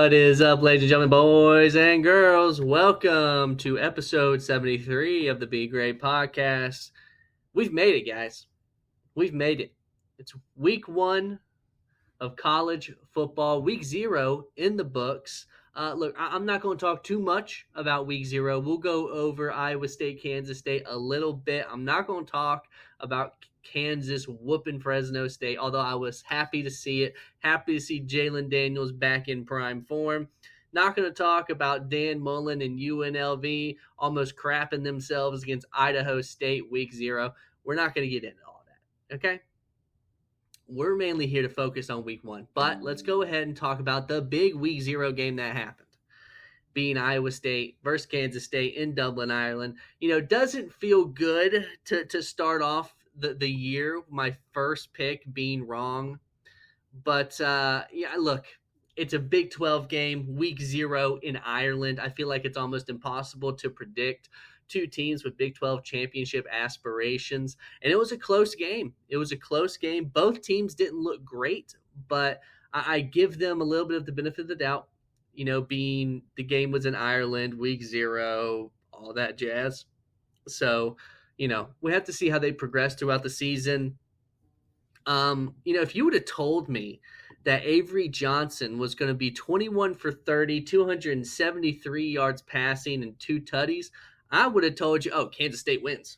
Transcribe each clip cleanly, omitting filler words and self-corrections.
What is up, ladies and gentlemen, boys and girls? Welcome to episode 73 of the Greyt podcast. We've made it, guys. We've made it. It's week one of college football, week zero in the books. Look, I'm not going to talk too much about week zero. We'll go over Iowa State, Kansas State a little bit. I'm not going to talk about Kansas whooping Fresno State, although I was happy to see it. Happy to see Jalen Daniels back in prime form. Not going to talk about Dan Mullen and UNLV almost crapping themselves against Idaho State week zero. We're not going to get into all that, okay? We're mainly here to focus on week one, but let's go ahead and talk about the big week zero game that happened, being Iowa State versus Kansas State in Dublin, Ireland. Doesn't feel good to start off the year, my first pick being wrong. But, look, it's a Big 12 game, week zero in Ireland. I feel like it's almost impossible to predict two teams with Big 12 championship aspirations. And it was a close game. Both teams didn't look great, but I give them a little bit of the benefit of the doubt, being the game was in Ireland, week zero, all that jazz. So, we have to see how they progress throughout the season. If you would have told me that Avery Johnson was going to be 21 for 30, 273 yards passing, and 2 tutties, I would have told you, Kansas State wins.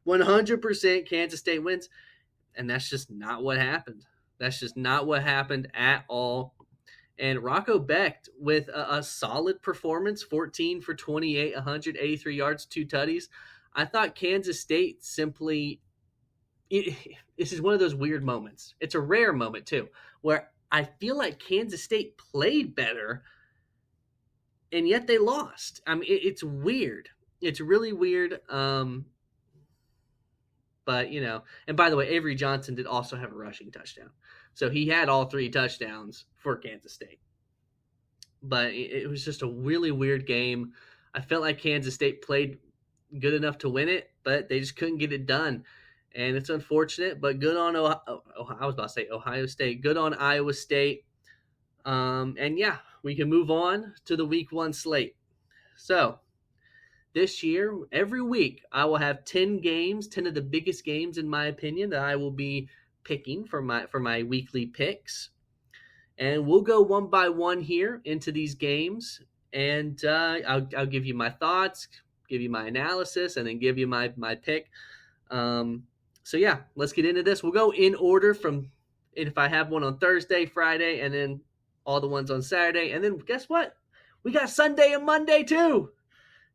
100% Kansas State wins. And that's just not what happened. That's just not what happened at all. And Rocco Becht with a solid performance, 14 for 28, 183 yards, 2 tutties. I thought Kansas State simply this is one of those weird moments. It's a rare moment, too, where I feel like Kansas State played better, and yet they lost. I mean, it's weird. It's really weird. But, and by the way, Avery Johnson did also have a rushing touchdown. So he had all 3 touchdowns for Kansas State. But it was just a really weird game. I felt like Kansas State played good enough to win it, but they just couldn't get it done. And it's unfortunate, but good on Ohio State. Good on Iowa State. And yeah, we can move on to the week 1 slate. So this year, every week, I will have 10 games, 10 of the biggest games, in my opinion, that I will be picking for my weekly picks. And we'll go one by one here into these games. And I'll give you my thoughts, give you my analysis, and then give you my pick. So yeah, let's get into this. We'll go in order from if I have one on Thursday, Friday, and then all the ones on Saturday. And then guess what? We got Sunday and Monday too.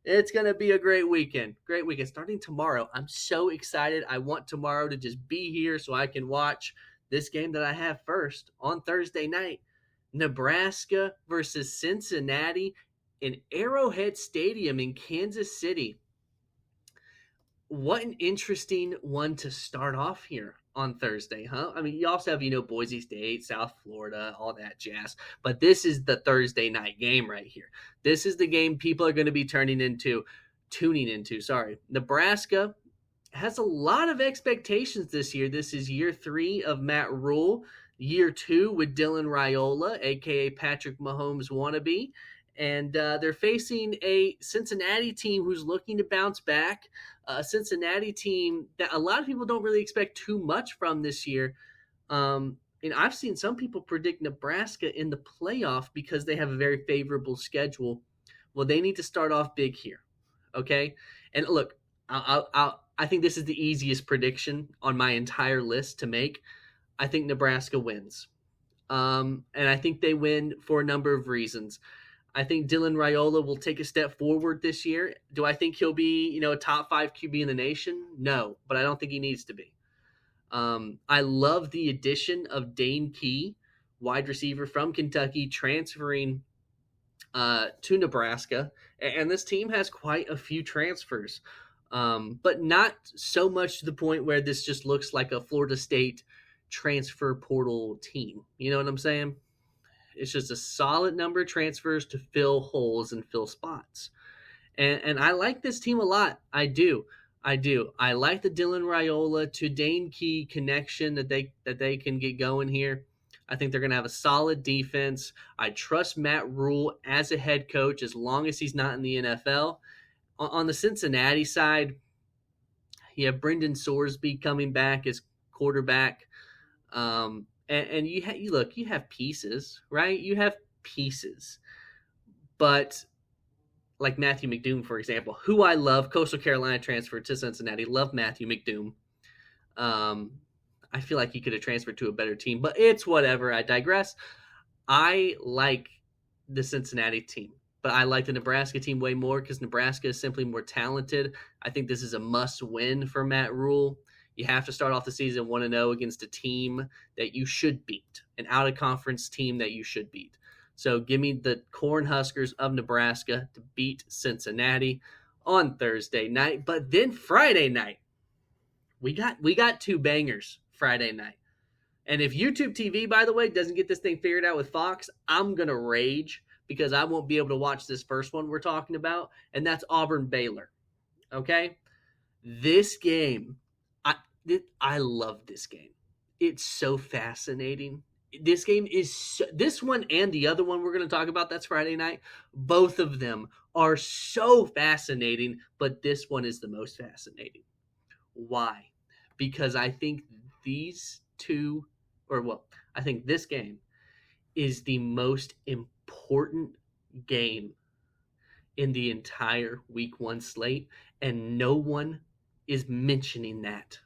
It's going to be a great weekend. Great weekend. Starting tomorrow. I'm so excited. I want tomorrow to just be here so I can watch this game that I have first on Thursday night. Nebraska versus Cincinnati in Arrowhead Stadium in Kansas City. What an interesting one to start off here on Thursday, huh? I mean, you also have, Boise State, South Florida, all that jazz. But this is the Thursday night game right here. This is the game people are going to be tuning into. Nebraska has a lot of expectations this year. This is year 3 of Matt Rule, year 2 with Dylan Raiola, a.k.a. Patrick Mahomes wannabe. And they're facing a Cincinnati team who's looking to bounce back. A Cincinnati team that a lot of people don't really expect too much from this year. And I've seen some people predict Nebraska in the playoff because they have a very favorable schedule. Well, they need to start off big here, okay? And look, I think this is the easiest prediction on my entire list to make. I think Nebraska wins. And I think they win for a number of reasons. I think Dylan Raiola will take a step forward this year. Do I think he'll be, a top 5 QB in the nation? No, but I don't think he needs to be. I love the addition of Dane Key, wide receiver from Kentucky, transferring to Nebraska. And this team has quite a few transfers, but not so much to the point where this just looks like a Florida State transfer portal team. You know what I'm saying? It's just a solid number of transfers to fill holes and fill spots. And I like this team a lot. I do. I like the Dylan Raiola to Dane Key connection that they can get going here. I think they're going to have a solid defense. I trust Matt Rule as a head coach as long as he's not in the NFL. On the Cincinnati side, you have Brendan Sorsby coming back as quarterback. And you look, you have pieces, right? You have pieces. But like Matthew McDoom, for example, who I love, Coastal Carolina transferred to Cincinnati. Love Matthew McDoom. I feel like he could have transferred to a better team, but it's whatever. I digress. I like the Cincinnati team, but I like the Nebraska team way more because Nebraska is simply more talented. I think this is a must-win for Matt Rule. You have to start off the season 1-0 against a team that you should beat, an out-of-conference team that you should beat. So give me the Cornhuskers of Nebraska to beat Cincinnati on Thursday night. But then Friday night, we got two bangers Friday night. And if YouTube TV, by the way, doesn't get this thing figured out with Fox, I'm going to rage because I won't be able to watch this first one we're talking about, and that's Auburn-Baylor. Okay? This game, I love this game. It's so fascinating. This game is this one and the other one we're going to talk about that's Friday night. Both of them are so fascinating, but this one is the most fascinating. Why? Because I think I think this game is the most important game in the entire week 1 slate, and no one is mentioning that.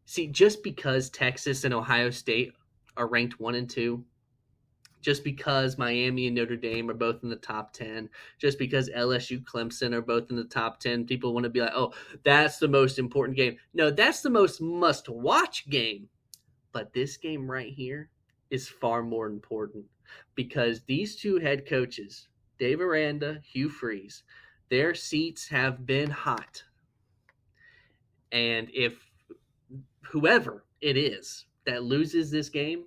See, just because Texas and Ohio State are ranked 1 and 2, just because Miami and Notre Dame are both in the top 10, just because LSU, Clemson are both in the top 10, people want to be like, oh, that's the most important game. No, that's the most must-watch game. But this game right here is far more important because these two head coaches, Dave Aranda, Hugh Freeze, their seats have been hot. And if whoever it is that loses this game,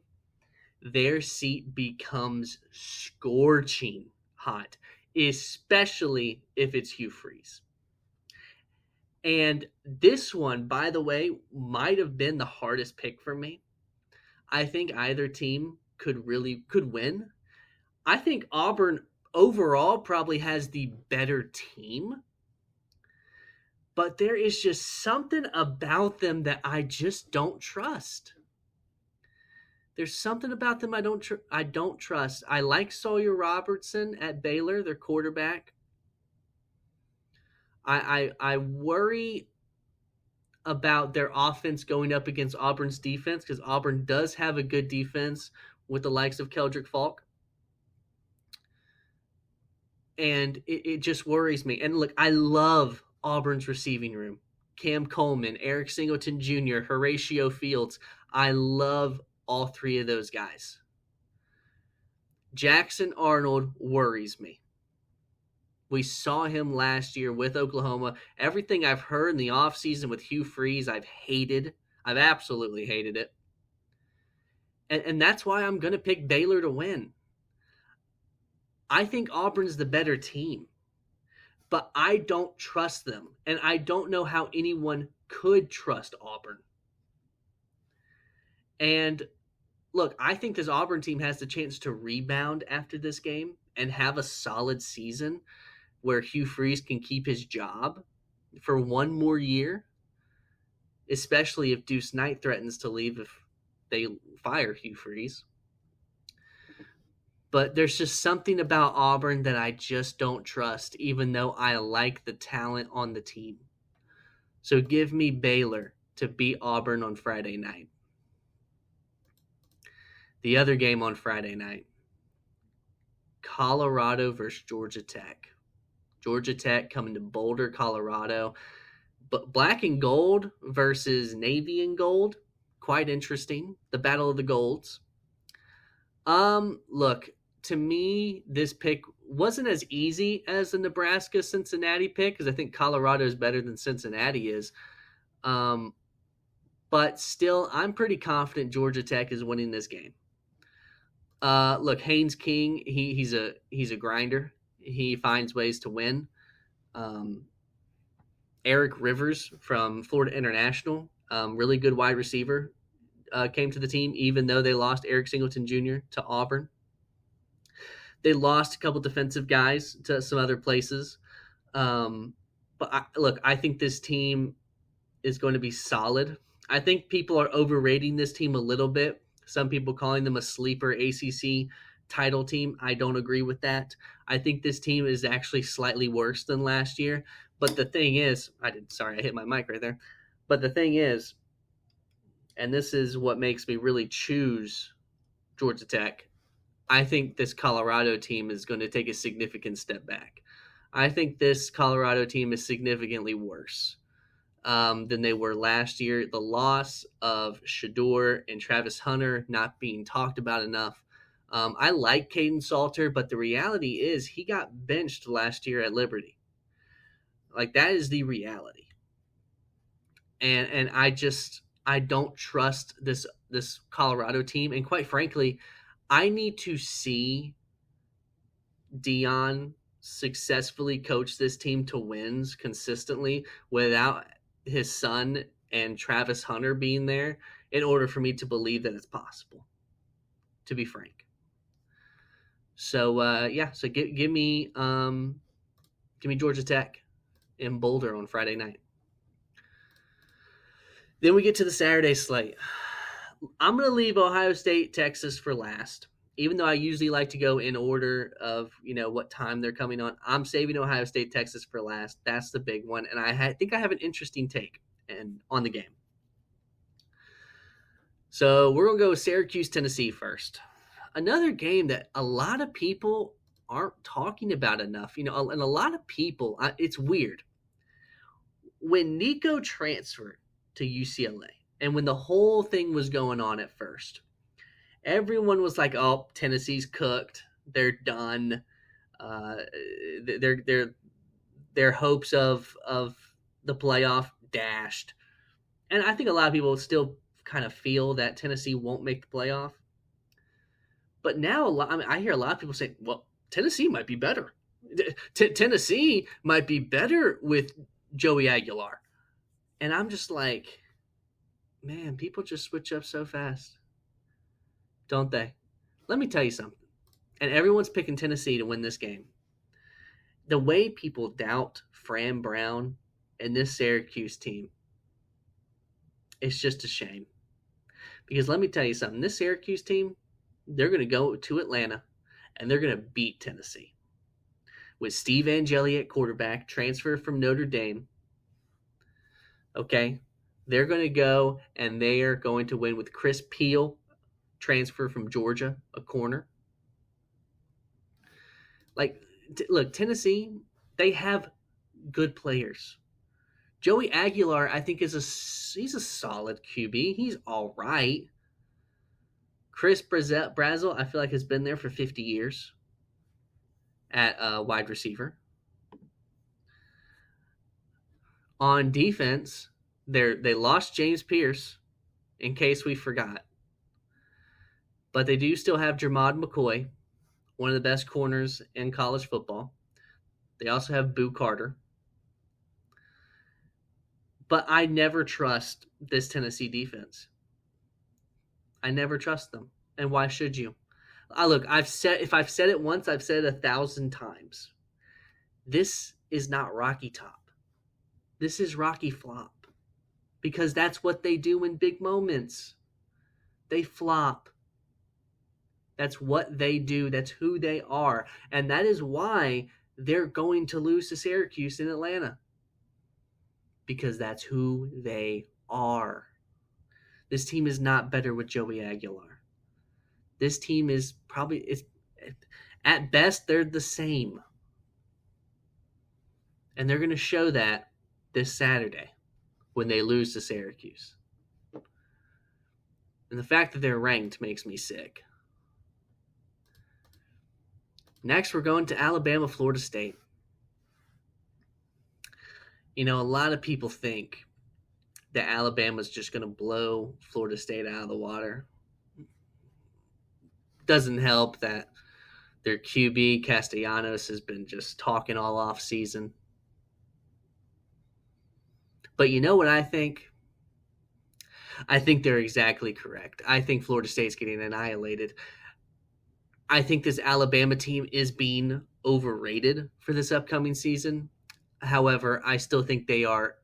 their seat becomes scorching hot, especially if it's Hugh Freeze. And this one, by the way, might have been the hardest pick for me. I think either team could win. I think Auburn overall probably has the better team. But there is just something about them that I just don't trust. There's something about them I don't trust. I like Sawyer Robertson at Baylor, their quarterback. I worry about their offense going up against Auburn's defense because Auburn does have a good defense with the likes of Keldrick Falk. And it just worries me. And look, I love Auburn's receiving room. Cam Coleman, Eric Singleton Jr., Horatio Fields. I love all three of those guys. Jackson Arnold worries me. We saw him last year with Oklahoma. Everything I've heard in the offseason with Hugh Freeze, I've hated. I've absolutely hated it. And that's why I'm going to pick Baylor to win. I think Auburn's the better team. But I don't trust them. And I don't know how anyone could trust Auburn. And look, I think this Auburn team has the chance to rebound after this game and have a solid season where Hugh Freeze can keep his job for one more year, especially if Deuce Knight threatens to leave if they fire Hugh Freeze. But there's just something about Auburn that I just don't trust, even though I like the talent on the team. So give me Baylor to beat Auburn on Friday night. The other game on Friday night, Colorado versus Georgia Tech. Georgia Tech coming to Boulder, Colorado. But black and gold versus navy and gold. Quite interesting. The Battle of the Golds. Look, to me, this pick wasn't as easy as the Nebraska-Cincinnati pick because I think Colorado is better than Cincinnati is. But still, I'm pretty confident Georgia Tech is winning this game. Look, Haynes King, he's a grinder. He finds ways to win. Eric Rivers from Florida International, really good wide receiver. came to the team, even though they lost Eric Singleton Jr. to Auburn. They lost a couple defensive guys to some other places. Look, I think this team is going to be solid. I think people are overrating this team a little bit. Some people calling them a sleeper ACC title team. I don't agree with that. I think this team is actually slightly worse than last year. But the thing is, I hit my mic right there. But the thing is, and this is what makes me really choose Georgia Tech, I think this Colorado team is going to take a significant step back. I think this Colorado team is significantly worse than they were last year. The loss of Shedeur and Travis Hunter not being talked about enough. I like Caden Salter, but the reality is he got benched last year at Liberty. Like, that is the reality. And I don't trust this Colorado team. And quite frankly, I need to see Dion successfully coach this team to wins consistently without his son and Travis Hunter being there in order for me to believe that it's possible, to be frank. So give me Georgia Tech in Boulder on Friday night. Then we get to the Saturday slate. I'm going to leave Ohio State, Texas for last. Even though I usually like to go in order of, what time they're coming on, I'm saving Ohio State, Texas for last. That's the big one. And I think I have an interesting take on the game. So we're going to go with Syracuse, Tennessee first. Another game that a lot of people aren't talking about enough. And a lot of people, it's weird. When Nico transferred to UCLA and when the whole thing was going on at first, everyone was like, "Oh, Tennessee's cooked. They're done. Their hopes of the playoff dashed." And I think a lot of people still kind of feel that Tennessee won't make the playoff. But now, I hear a lot of people say, "Well, Tennessee might be better. Tennessee might be better with Joey Aguilar." And I'm just like, man, people just switch up so fast, don't they? Let me tell you something. And everyone's picking Tennessee to win this game. The way people doubt Fran Brown and this Syracuse team, it's just a shame. Because let me tell you something. This Syracuse team, they're going to go to Atlanta and they're going to beat Tennessee. With Steve Angeli at quarterback, transfer from Notre Dame. Okay? They're going to go and they are going to win with Chris Peel, transfer from Georgia, a corner. Look, Tennessee, they have good players. Joey Aguilar, I think, he's a solid QB. He's all right. Chris Brazel, I feel like, has been there for 50 years at wide receiver. On defense, they lost James Pierce, in case we forgot. But they do still have Jermod McCoy, one of the best corners in college football. They also have Boo Carter. But I never trust this Tennessee defense. I never trust them. And why should you? Look, if I've said it once, I've said it 1,000 times. This is not Rocky Top. This is Rocky Flop. Because that's what they do in big moments. They flop. That's what they do. That's who they are. And that is why they're going to lose to Syracuse in Atlanta. Because that's who they are. This team is not better with Joey Aguilar. This team is at best, they're the same. And they're going to show that this Saturday when they lose to Syracuse. And the fact that they're ranked makes me sick. Next, we're going to Alabama, Florida State. A lot of people think that Alabama's just going to blow Florida State out of the water. Doesn't help that their QB, Castellanos, has been just talking all off season. But you know what I think? I think they're exactly correct. I think Florida State's getting annihilated. I think this Alabama team is being overrated for this upcoming season. However, I still think they are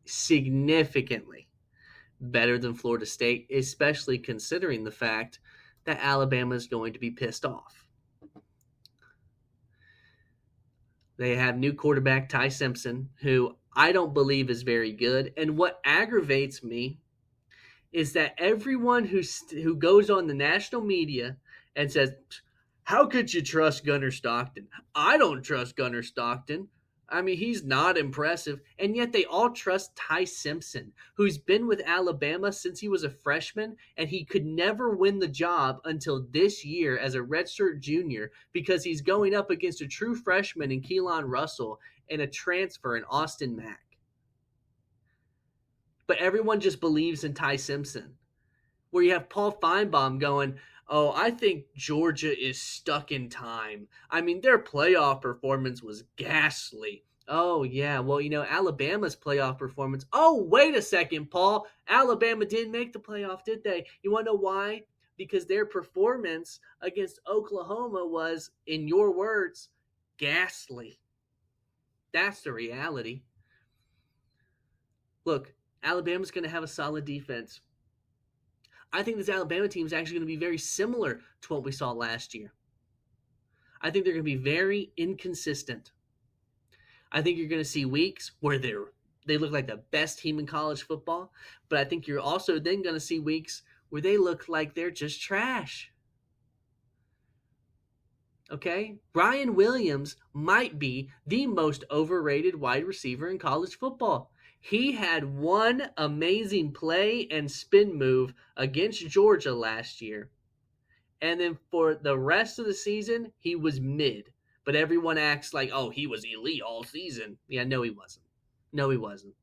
significantly better than Florida State, especially considering the fact that Alabama is going to be pissed off. They have new quarterback Ty Simpson, who I don't believe is very good. And what aggravates me is that everyone who goes on the national media and says, "How could you trust Gunnar Stockton?" I don't trust Gunnar Stockton. I mean, he's not impressive, and yet they all trust Ty Simpson, who's been with Alabama since he was a freshman, and he could never win the job until this year as a redshirt junior because he's going up against a true freshman in Keelan Russell and a transfer in Austin Mack. But everyone just believes in Ty Simpson. Where you have Paul Feinbaum going, "Oh, I think Georgia is stuck in time. I mean, their playoff performance was ghastly." Oh, yeah. Well, Alabama's playoff performance. Oh, wait a second, Paul. Alabama didn't make the playoff, did they? You want to know why? Because their performance against Oklahoma was, in your words, ghastly. That's the reality. Look, Alabama's going to have a solid defense. I think this Alabama team is actually going to be very similar to what we saw last year. I think they're going to be very inconsistent. I think you're going to see weeks where they look like the best team in college football, but I think you're also then going to see weeks where they look like they're just trash. Okay? Brian Williams might be the most overrated wide receiver in college football. He had one amazing play and spin move against Georgia last year. And then for the rest of the season, he was mid. But everyone acts like, oh, he was elite all season. Yeah, no, he wasn't. No, he wasn't.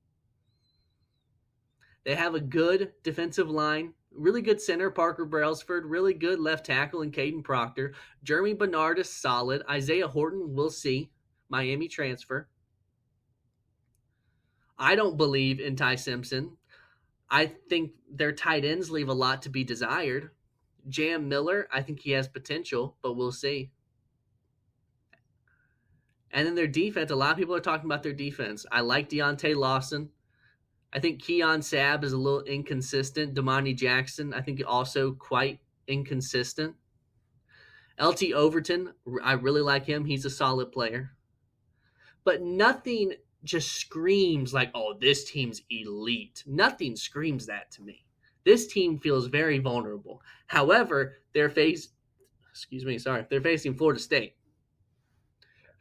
They have a good defensive line, really good center, Parker Brailsford, really good left tackle in Caden Proctor. Jeremy Bernard is solid. Isaiah Horton, we'll see. Miami transfer. I don't believe in Ty Simpson. I think their tight ends leave a lot to be desired. Jam Miller, I think he has potential, but we'll see. And then their defense, a lot of people are talking about their defense. I like Deontay Lawson. I think Keon Sabb is a little inconsistent. Damani Jackson, I think also quite inconsistent. LT Overton, I really like him. He's a solid player. But nothing just screams like, oh, this team's elite. Nothing screams that to me. This team feels very vulnerable. However, they're facing Florida State,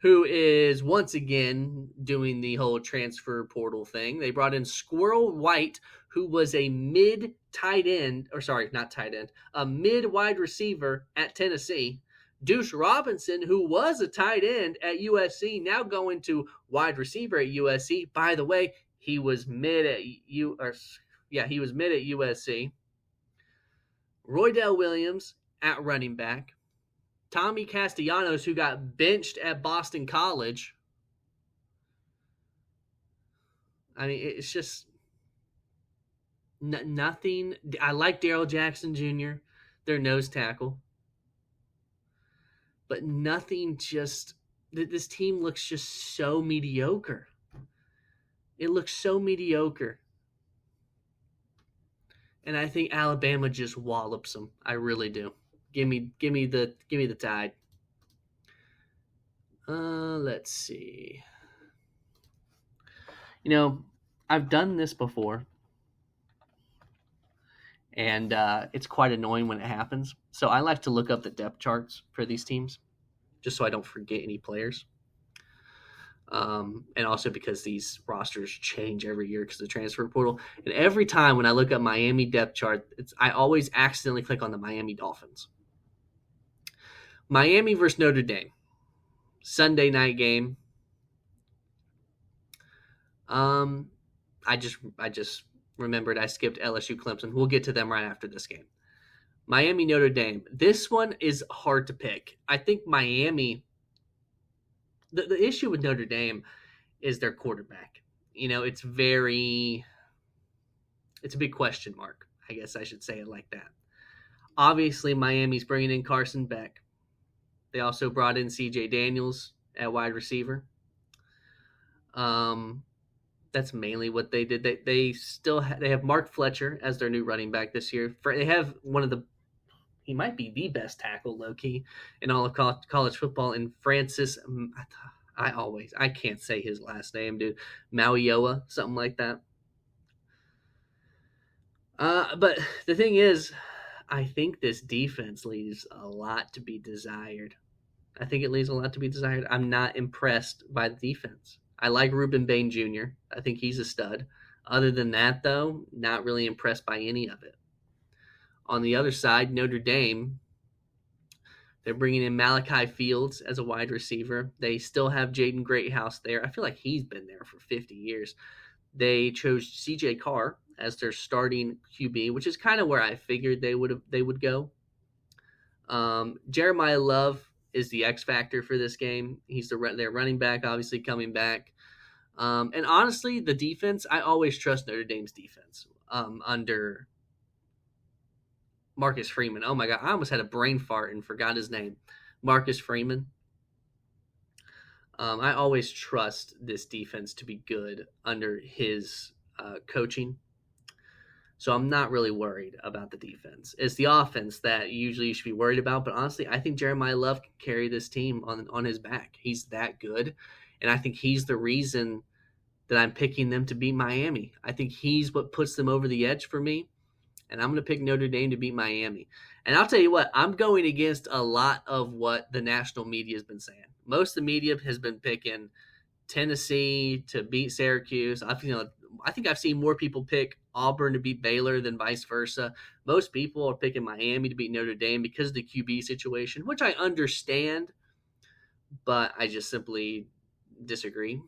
who is once again doing the whole transfer portal thing. They brought in Squirrel White, who was a mid tight end, a mid wide receiver at Tennessee. Deuce Robinson, who was a tight end at USC, now going to wide receiver at USC. By the way, he was mid at USC. Roydell Williams at running back. Tommy Castellanos, who got benched at Boston College. I mean, it's just nothing. I like Daryl Jackson Jr., their nose tackle. But nothing just. This team looks just so mediocre. It looks so mediocre. And I think Alabama just wallops them. I really do. Give me the Tide. Let's see. I've done this before, and it's quite annoying when it happens. So I like to look up the depth charts for these teams, just so I don't forget any players. And also because these rosters change every year because of the transfer portal. And every time when I look up Miami depth chart, I always accidentally click on the Miami Dolphins. Miami versus Notre Dame. Sunday night game. I just remembered I skipped LSU Clemson. We'll get to them right after this game. Miami Notre Dame. This one is hard to pick. I think Miami. The issue with Notre Dame is their quarterback. It's a big question mark. I guess I should say it like that. Obviously, Miami's bringing in Carson Beck. They also brought in C.J. Daniels at wide receiver. Um, that's mainly what they did. They still they have Mark Fletcher as their new running back this year. They have one of the he might be the best tackle low key in all of college football. In Francis, I can't say his last name, dude. Mauioa, something like that. But the thing is, I think this defense leaves a lot to be desired. I think it leaves a lot to be desired. I'm not impressed by the defense. I like Ruben Bain Jr. I think he's a stud. Other than that, though, not really impressed by any of it. On the other side, Notre Dame, they're bringing in Malachi Fields as a wide receiver. They still have Jaden Greathouse there. I feel like he's been there for 50 years. They chose C.J. Carr as their starting QB, which is kind of where I figured they would go. Jeremiah Love is the X factor for this game. He's their running back, obviously coming back. And honestly, the defense, I always trust Notre Dame's defense under Marcus Freeman. Oh my God, I almost had a brain fart and forgot his name. Marcus Freeman. I always trust this defense to be good under his coaching. So I'm not really worried about the defense. It's the offense that usually you should be worried about. But honestly, I think Jeremiah Love can carry this team on his back. He's that good. And I think he's the reason that I'm picking them to beat Miami. I think he's what puts them over the edge for me. And I'm going to pick Notre Dame to beat Miami. And I'll tell you what, I'm going against a lot of what the national media has been saying. Most of the media has been picking Tennessee to beat Syracuse. I think I've seen more people pick Auburn to beat Baylor than vice versa. Most people are picking Miami to beat Notre Dame because of the QB situation, which I understand, but I just simply disagree.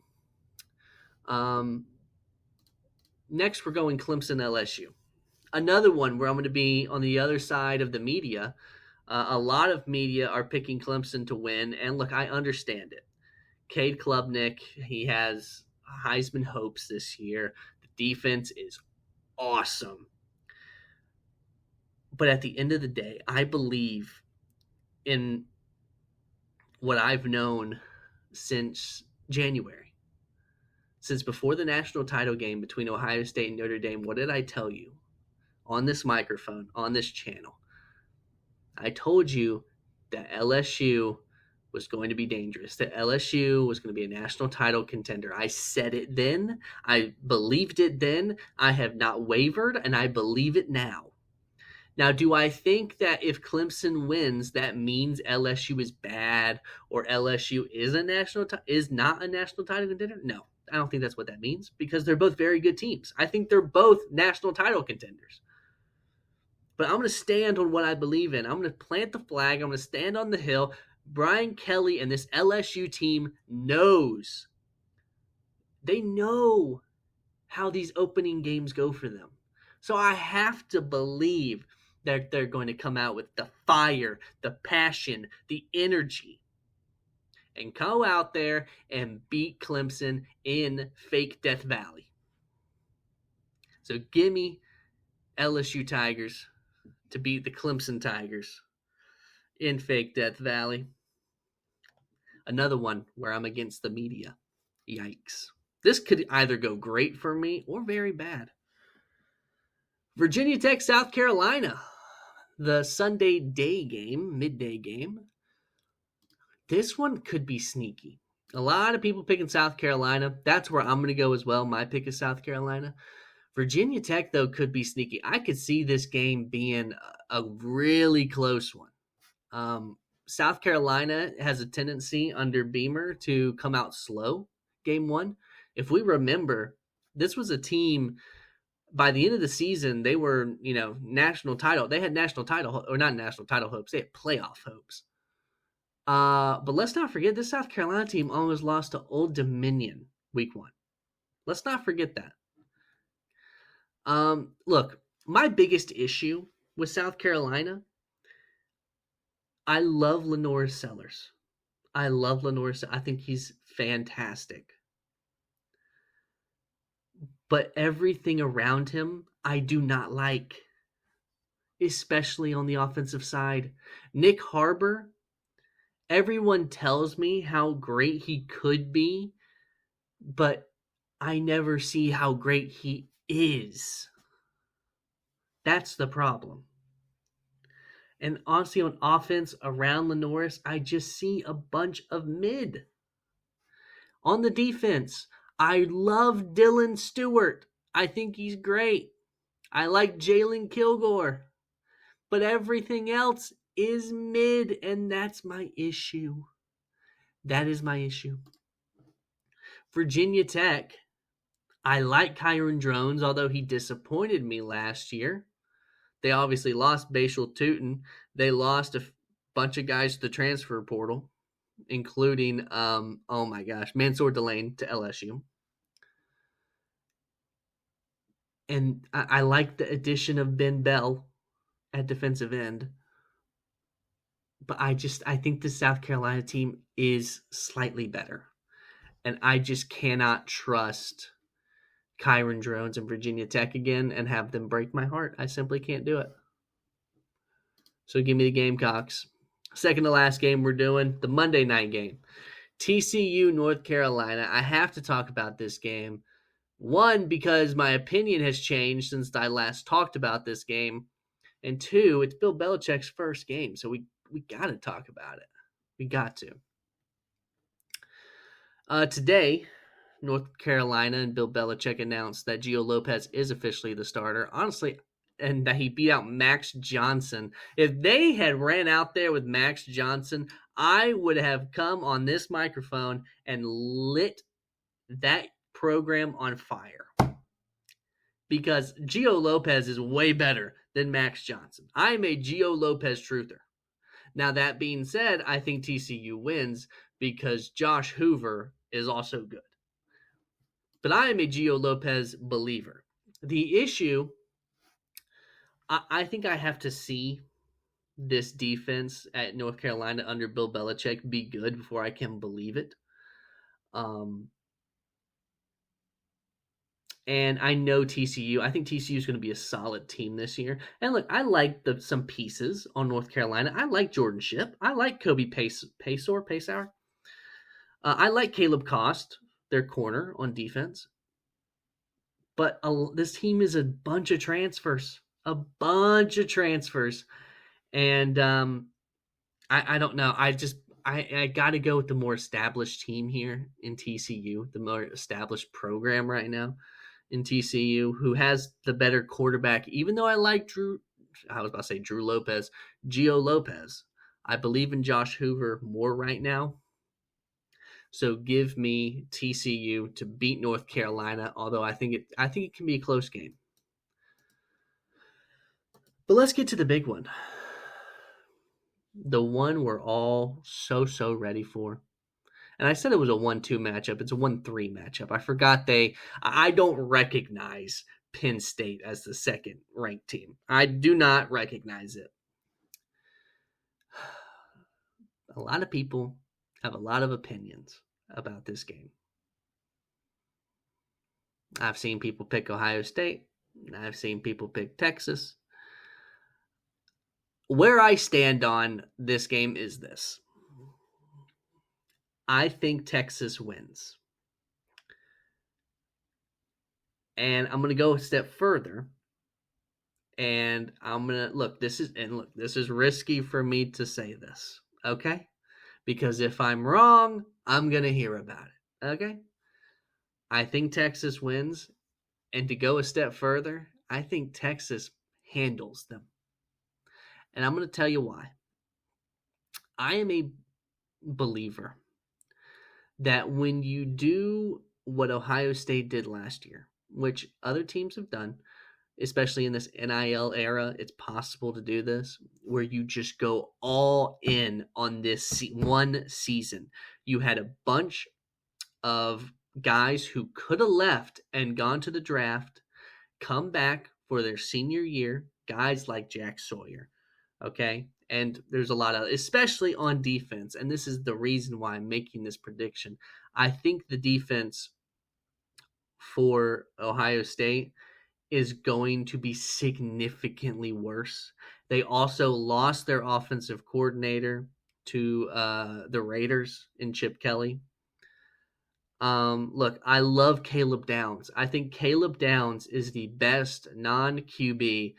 Next, we're going Clemson LSU. Another one where I'm going to be on the other side of the media. A lot of media are picking Clemson to win, and look, I understand it. Cade Klubnik, he has Heisman hopes this year. The defense is awesome. But at the end of the day, I believe in what I've known since January. Since before the national title game between Ohio State and Notre Dame, what did I tell you on this microphone, on this channel? I told you that LSU was going to be dangerous, that LSU was going to be a national title contender. I said it then. I believed it then. I have not wavered, and I believe it now. Now, do I think that if Clemson wins, that means LSU is bad or LSU is not a national title contender? No, I don't think that's what that means because they're both very good teams. I think they're both national title contenders. But I'm going to stand on what I believe in. I'm going to plant the flag. I'm going to stand on the hill. Brian Kelly and this LSU team knows. They know how these opening games go for them. So I have to believe that they're going to come out with the fire, the passion, the energy, and go out there and beat Clemson in fake Death Valley. So give me LSU Tigers to beat the Clemson Tigers in fake Death Valley. Another one where I'm against the media. Yikes. This could either go great for me or very bad. Virginia Tech, South Carolina. The Sunday day game, midday game. This one could be sneaky. A lot of people picking South Carolina. That's where I'm going to go as well. My pick is South Carolina. Virginia Tech, though, could be sneaky. I could see this game being a really close one. South Carolina has a tendency under Beamer to come out slow game one. If we remember, this was a team, by the end of the season, they were, national title. They had national title, or not national title hopes. They had playoff hopes. But let's not forget, this South Carolina team almost lost to Old Dominion week one. Let's not forget that. Look, my biggest issue with South Carolina, I love Lenore Sellers. I think he's fantastic. But everything around him, I do not like. especially on the offensive side. Nick Harbor, everyone tells me how great he could be, but I never see how great he is. That's the problem. And honestly, on offense around Lenoris, I just see a bunch of mid. On the defense, I love Dylan Stewart. I think he's great. I like Jalen Kilgore. But everything else is mid, and that's my issue. That is my issue. Virginia Tech, I like Kyron Drones, although he disappointed me last year. They obviously lost Bashal Tootin. They lost a bunch of guys to the transfer portal, including, oh my gosh, Mansour Delane to LSU. And I like the addition of Ben Bell at defensive end. But I think the South Carolina team is slightly better. And I just cannot trust Kyron Drones and Virginia Tech again and have them break my heart. I simply can't do it. So give me the Gamecocks. Second to last game we're doing, the Monday night game. TCU, North Carolina. I have to talk about this game. One, because my opinion has changed since I last talked about this game. And two, it's Bill Belichick's first game, so we got to talk about it. We got to. Today, North Carolina and Bill Belichick announced that Gio Lopez is officially the starter. Honestly, and that he beat out Max Johnson. If they had ran out there with Max Johnson, I would have come on this microphone and lit that program on fire. Because Gio Lopez is way better than Max Johnson. I am a Gio Lopez truther. Now, that being said, I think TCU wins because Josh Hoover is also good. But I am a Gio Lopez believer. The issue, I think I have to see this defense at North Carolina under Bill Belichick be good before I can believe it. And I know TCU. I think TCU is going to be a solid team this year. And look, I like some pieces on North Carolina. I like Jordan Shipp. I like Kobe Paysour. I like Caleb Cost, their corner on defense. But this team is a bunch of transfers. And I don't know. I got to go with the more established team here in TCU, the more established program right now in TCU, who has the better quarterback. Even though I like Drew Lopez, Gio Lopez. I believe in Josh Hoover more right now. So give me TCU to beat North Carolina, although I think it can be a close game. But let's get to the big one. The one we're all so ready for. And I said it was a 1-2 matchup. It's a 1-3 matchup. I forgot I don't recognize Penn State as the second ranked team. I do not recognize it. A lot of people have a lot of opinions about this game. I've seen people pick Ohio State. I've seen people pick Texas. Where I stand on this game is this. I think Texas wins. And I'm going to go a step further. And I'm going to look, this is risky for me to say this, okay? Because if I'm wrong, I'm going to hear about it, okay? I think Texas wins. And to go a step further, I think Texas handles them. And I'm going to tell you why. I am a believer that when you do what Ohio State did last year, which other teams have done, especially in this NIL era, it's possible to do this, where you just go all in on this one season. You had a bunch of guys who could have left and gone to the draft, come back for their senior year, guys like Jack Sawyer, okay? And there's a lot of, especially on defense, and this is the reason why I'm making this prediction. I think the defense for Ohio State is going to be significantly worse. They also lost their offensive coordinator to the Raiders in Chip Kelly. Look, I love Caleb Downs. I think Caleb Downs is the best non QB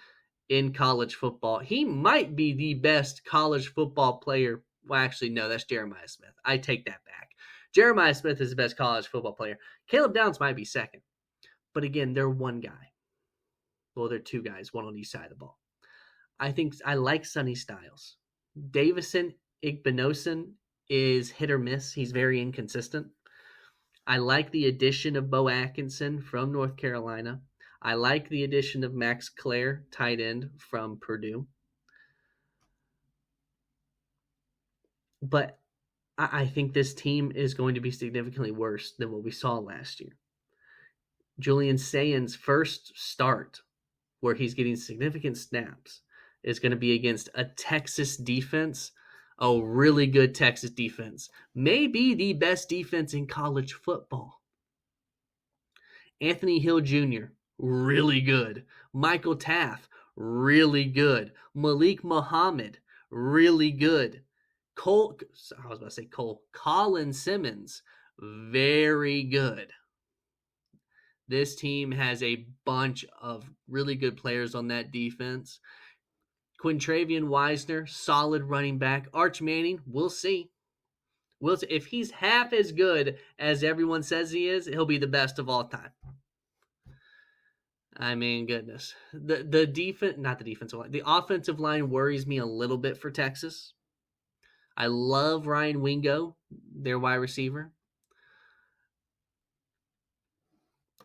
in college football. He might be the best college football player. Well, actually, no, that's Jeremiah Smith. I take that back. Jeremiah Smith is the best college football player. Caleb Downs might be second. But again, they're one guy. Well, they're two guys, one on each side of the ball. I think I like Sonny Styles. Davison Igbinosun is hit or miss. He's very inconsistent. I like the addition of Bo Atkinson from North Carolina. I like the addition of Max Clare, tight end from Purdue. But I think this team is going to be significantly worse than what we saw last year. Julian Sayan's first start, where he's getting significant snaps, is going to be against a Texas defense, a really good Texas defense, maybe the best defense in college football. Anthony Hill Jr., really good. Michael Taff, really good. Malik Muhammad, really good. Colin Simmons, very good. This team has a bunch of really good players on that defense. Quintravian Wisner, solid running back. Arch Manning, we'll see. If he's half as good as everyone says he is, he'll be the best of all time. I mean, goodness. The defense, not the defensive line, the offensive line worries me a little bit for Texas. I love Ryan Wingo, their wide receiver.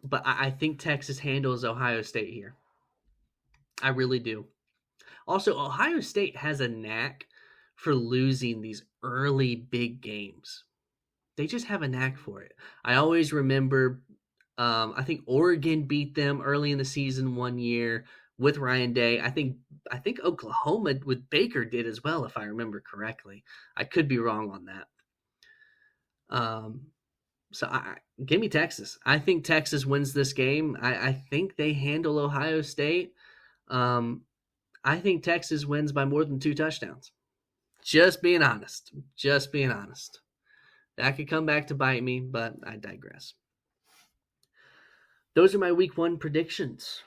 But I think Texas handles Ohio State here. I really do. Also, Ohio State has a knack for losing these early big games. They just have a knack for it. I always remember, I think Oregon beat them early in the season one year with Ryan Day. I think Oklahoma with Baker did as well, if I remember correctly. I could be wrong on that. So give me Texas. I think Texas wins this game. I think they handle Ohio State. I think Texas wins by more than 2 touchdowns. Just being honest. That could come back to bite me, but I digress. Those are my week 1 predictions.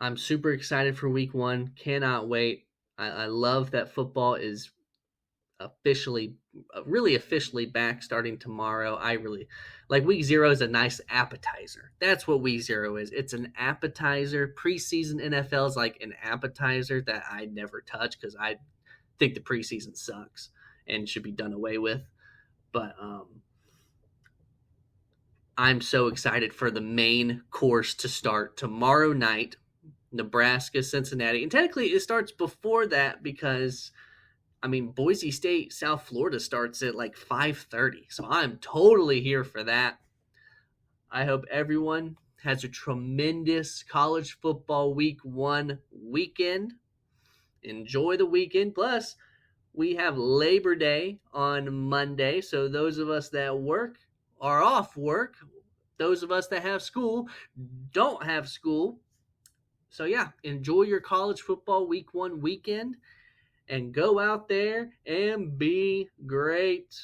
I'm super excited for week 1. Cannot wait. I love that football is really officially back starting tomorrow. I really like week 0 is a nice appetizer. That's what week 0 is. It's an appetizer. Preseason NFL is like an appetizer that I never touch because I think the preseason sucks and should be done away with. But I'm so excited for the main course to start tomorrow night, Nebraska, Cincinnati. And technically it starts before that because Boise State, South Florida starts at like 5:30. So I'm totally here for that. I hope everyone has a tremendous college football week 1 weekend. Enjoy the weekend. Plus, we have Labor Day on Monday. So those of us that work are off work. Those of us that have school don't have school. So yeah, enjoy your college football week 1 weekend. And go out there and be great.